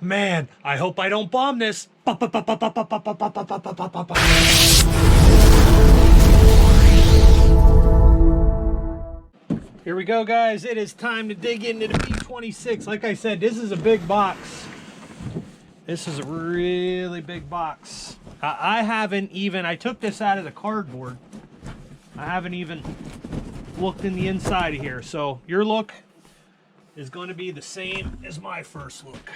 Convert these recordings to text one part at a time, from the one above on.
Man, I hope I don't bomb this. Here we go, guys. It is time to dig into the B-26. Like I said, this is a big box. This is a really big box. I haven't even, I took this out of the cardboard. I haven't even looked in the inside of here. So your look is going to be the same as my first look.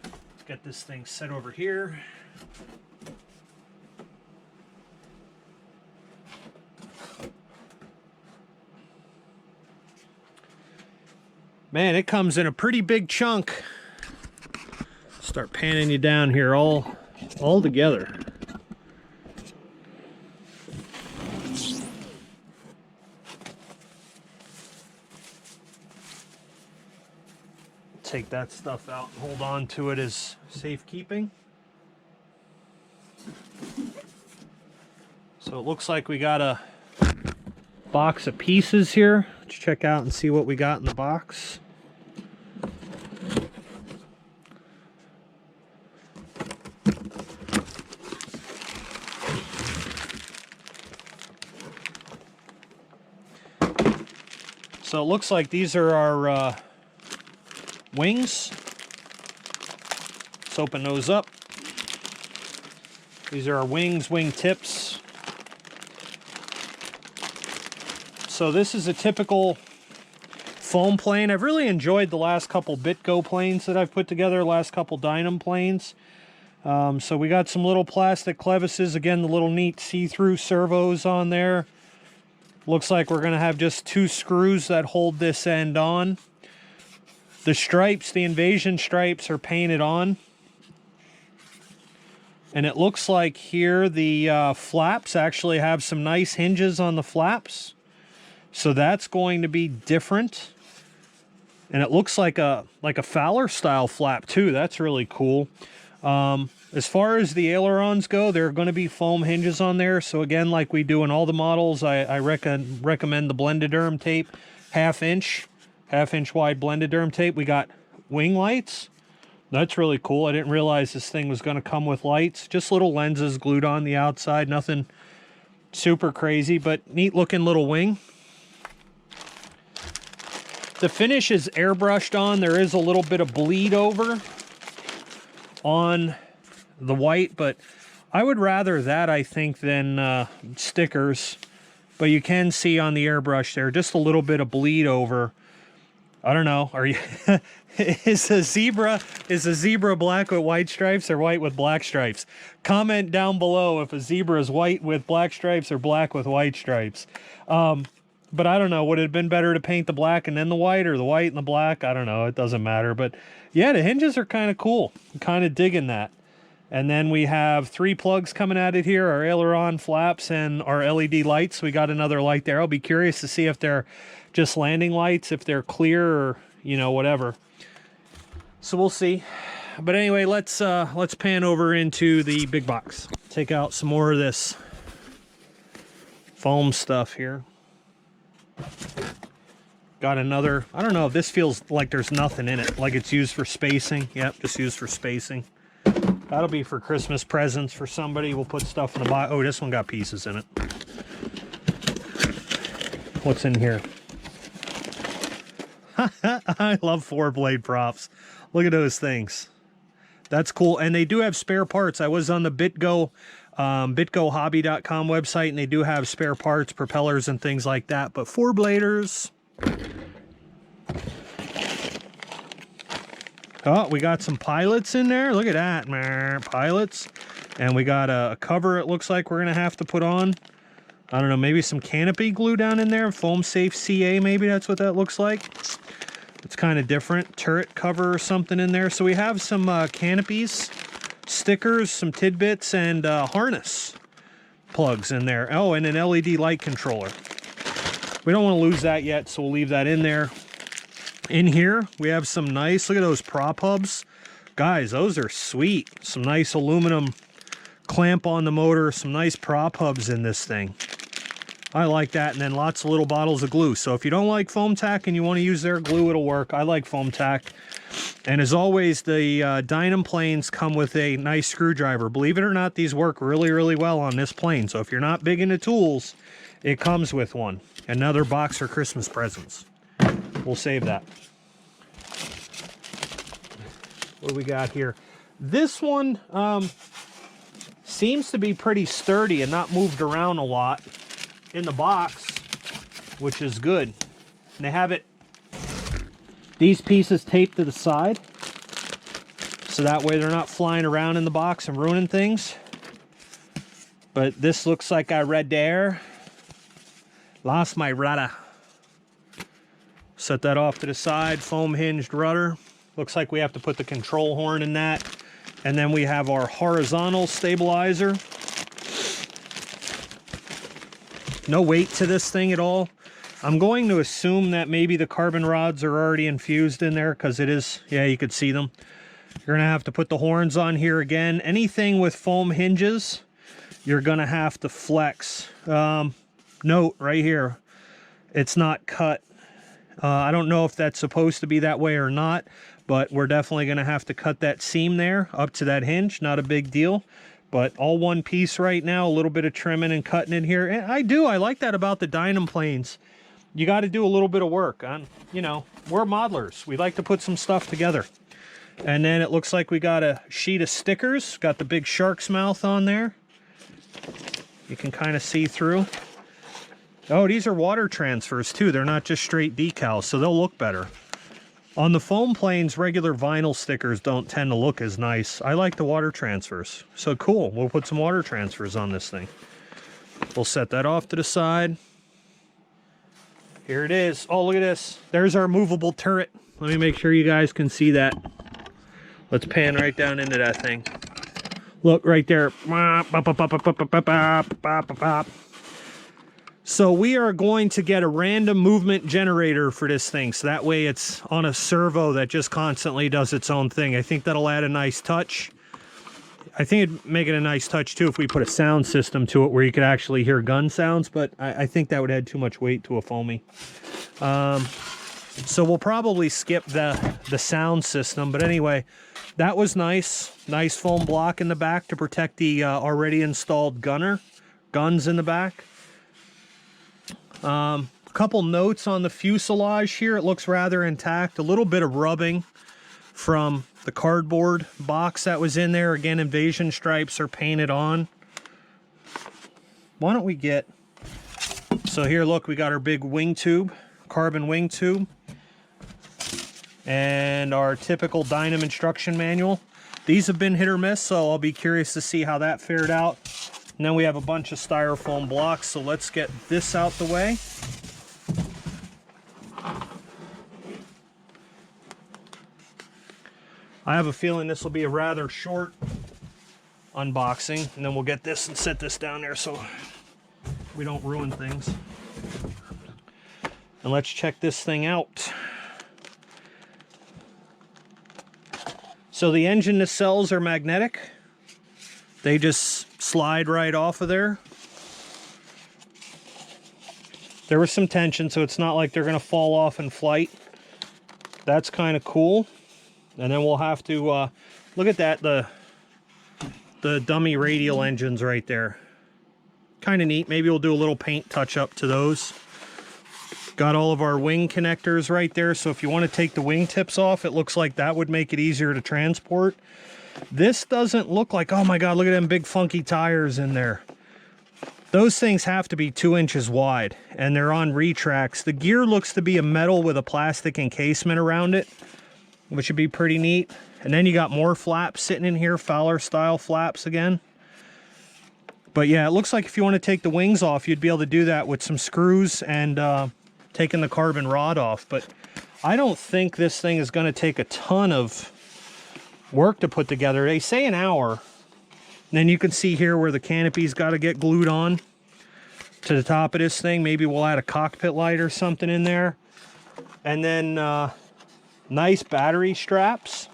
Let's get this thing set over here. Man, it comes in a pretty big chunk. Start panning you down here all together. Take that stuff out and hold on to it as safekeeping. So it looks like we got a box of pieces here. Let's check out and see what we got in the box. So it looks like these are our wings. Let's open those up. These are our wings, wing tips. So this is a typical foam plane. I've really enjoyed the last couple BitGo planes that I've put together, last couple Dynam planes. So we got some little plastic clevises. Again, the little neat see-through servos on there. Looks like we're going to have just 2 screws that hold this end on. The stripes, the invasion stripes, are painted on. And it looks like here the flaps actually have some nice hinges on the flaps. So that's going to be different. And it looks like a Fowler style flap too. That's really cool. As far as the ailerons go, there are going to be foam hinges on there. So again, like we do in all the models, I recommend the blended derm tape, half inch wide blended derm tape. We got wing lights. That's really cool. I didn't realize this thing was going to come with lights. Just little lenses glued on the outside. Nothing super crazy, but neat looking little wing. The finish is airbrushed on. There is a little bit of bleed over on the white, but I would rather that, I think, than stickers. But you can see on the airbrush there just a little bit of bleed over. I don't know. Are you is a zebra black with white stripes or white with black stripes? Comment down below if a zebra is white with black stripes or black with white stripes. But I don't know. Would it have been better to paint the black and then the white, or the white and the black? I don't know. It doesn't matter. But yeah, the hinges are kind of cool. I'm kind of digging that. And then we have 3 plugs coming at it here, our aileron flaps and our LED lights. We got another light there. I'll be curious to see if they're just landing lights, if they're clear, or, you know, whatever. So we'll see. But anyway, let's pan over into the big box. Take out some more of this foam stuff here. Got another, I don't know if this feels like there's nothing in it, like it's used for spacing. Yep, just used for spacing. That'll be for Christmas presents for somebody. We'll put stuff in the box. Oh, this one got pieces in it. What's in here? I love 4-blade props. Look at those things. That's cool. And they do have spare parts. I was on the BitgoHobby.com website, and they do have spare parts, propellers, and things like that. But 4-bladers. Oh, we got some pilots in there. Look at that, man. Pilots. And we got a cover it looks like we're going to have to put on. I don't know, maybe some canopy glue down in there. Foam safe CA, maybe that's what that looks like. It's kind of different. Turret cover or something in there. So we have some canopies, stickers, some tidbits, and harness plugs in there. Oh, and an LED light controller. We don't want to lose that yet, so we'll leave that in there. In here, we have some nice, look at those prop hubs. Guys, those are sweet. Some nice aluminum clamp on the motor, some nice prop hubs in this thing. I like that. And then lots of little bottles of glue. So if you don't like foam tack and you want to use their glue, it'll work. I like foam tack. And as always, the Dynam planes come with a nice screwdriver. Believe it or not, these work really, really well on this plane. So if you're not big into tools, it comes with one. Another box for Christmas presents. We'll save that. What do we got here? This one seems to be pretty sturdy and not moved around a lot in the box, which is good. And they have it, these pieces taped to the side, so that way they're not flying around in the box and ruining things. But this looks like I read there. Lost my rudder. Set that off to the side, foam hinged rudder. Looks like we have to put the control horn in that. And then we have our horizontal stabilizer. No weight to this thing at all. I'm going to assume that maybe the carbon rods are already infused in there, because it is, yeah, you could see them. You're gonna have to put the horns on here again. Anything with foam hinges, you're gonna have to flex. Note right here, it's not cut. I don't know if that's supposed to be that way or not, but we're definitely gonna have to cut that seam there up to that hinge. Not a big deal. But all one piece right now, a little bit of trimming and cutting in here. And I like that about the Dynam planes. You got to do a little bit of work on, you know, we're modelers. We like to put some stuff together. And then it looks like we got a sheet of stickers. Got the big shark's mouth on there. You can kind of see through. Oh, these are water transfers too. They're not just straight decals, so they'll look better. On the foam planes, regular vinyl stickers don't tend to look as nice. I like the water transfers. So cool, we'll put some water transfers on this thing. We'll set that off to the side. Here it is. Oh, look at this. There's our movable turret. Let me make sure you guys can see that. Let's pan right down into that thing. Look right there. So we are going to get a random movement generator for this thing. So that way it's on a servo that just constantly does its own thing. I think that'll add a nice touch. I think it'd make it a nice touch too if we put a sound system to it where you could actually hear gun sounds, but I think that would add too much weight to a foamy. So we'll probably skip the sound system, but anyway, that was nice. Nice foam block in the back to protect the already installed guns in the back. A couple notes on the fuselage here. It looks rather intact. A little bit of rubbing from the cardboard box that was in there. Again, invasion stripes are painted on. Why don't we get... So here, look, we got our big wing tube, carbon wing tube, and our typical Dynam instruction manual. These have been hit or miss, so I'll be curious to see how that fared out. And then we have a bunch of styrofoam blocks, so let's get this out the way. I have a feeling this will be a rather short unboxing, and then we'll get this and set this down there so we don't ruin things. And let's check this thing out. So the engine nacelles are magnetic. They just slide right off of there. There was some tension, so it's not like they're gonna fall off in flight. That's kind of cool. And then we'll have to look at that, the dummy radial engines right there. Kind of neat. Maybe we'll do a little paint touch up to those. Got all of our wing connectors right there, so if you want to take the wing tips off, it looks like that would make it easier to transport. This doesn't look like, oh my god, look at them big funky tires in there. Those things have to be 2 inches wide, and they're on retracts. The gear looks to be a metal with a plastic encasement around it, which would be pretty neat. And then you got more flaps sitting in here, Fowler style flaps again. But yeah, it looks like if you want to take the wings off, you'd be able to do that with some screws and taking the carbon rod off. But I don't think this thing is going to take a ton of work to put together. They say an hour. And then you can see here where the canopy's got to get glued on to the top of this thing. Maybe we'll add a cockpit light or something in there. And then nice battery straps.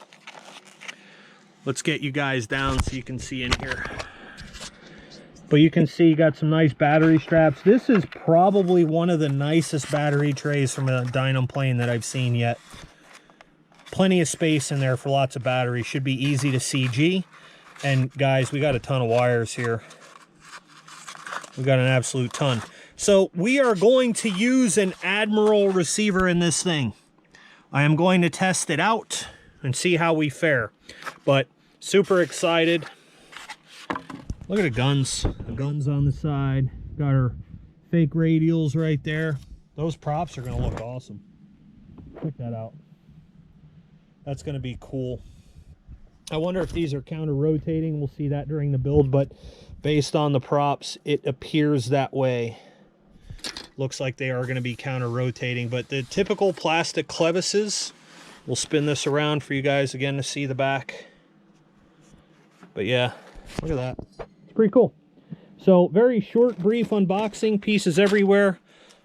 Let's get you guys down so you can see in here. But you can see you got some nice battery straps. This is probably one of the nicest battery trays from a Dynam plane that I've seen yet. Plenty of space in there for lots of batteries. Should be easy to CG. And guys, we got a ton of wires here. We got an absolute ton. So we are going to use an Admiral receiver in this thing. I am going to test it out and see how we fare. But super excited. Look at the guns. The guns on the side. Got our fake radials right there. Those props are going to look awesome. Check that out. That's going to be cool. I wonder if these are counter-rotating. We'll see that during the build, but based on the props, it appears that way. Looks like they are going to be counter-rotating, but the typical plastic clevises, we'll spin this around for you guys again to see the back. But yeah, look at that. It's pretty cool. So very short, brief unboxing, pieces everywhere.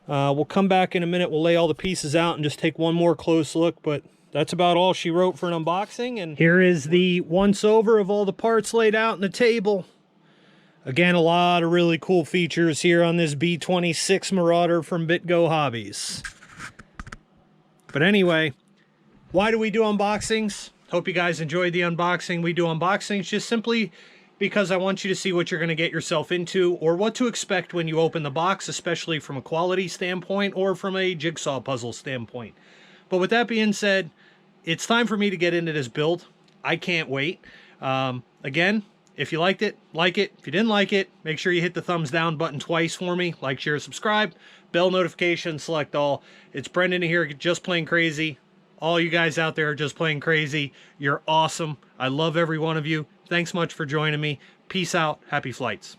We'll come back in a minute. We'll lay all the pieces out and just take one more close look, but that's about all she wrote for an unboxing. And here is the once over of all the parts laid out on the table. Again, a lot of really cool features here on this B-26 Marauder from BitgoHobbies. But anyway, why do we do unboxings? Hope you guys enjoyed the unboxing. We do unboxings just simply because I want you to see what you're going to get yourself into or what to expect when you open the box, especially from a quality standpoint or from a jigsaw puzzle standpoint. But with that being said, it's time for me to get into this build. I can't wait. Again, if you liked it, like it. If you didn't like it, make sure you hit the thumbs down button twice for me. Like, share, subscribe, bell notification, select all. It's Brendan here, just plain crazy. All you guys out there are just plain crazy. You're awesome. I love every one of you. Thanks much for joining me. Peace out. Happy flights.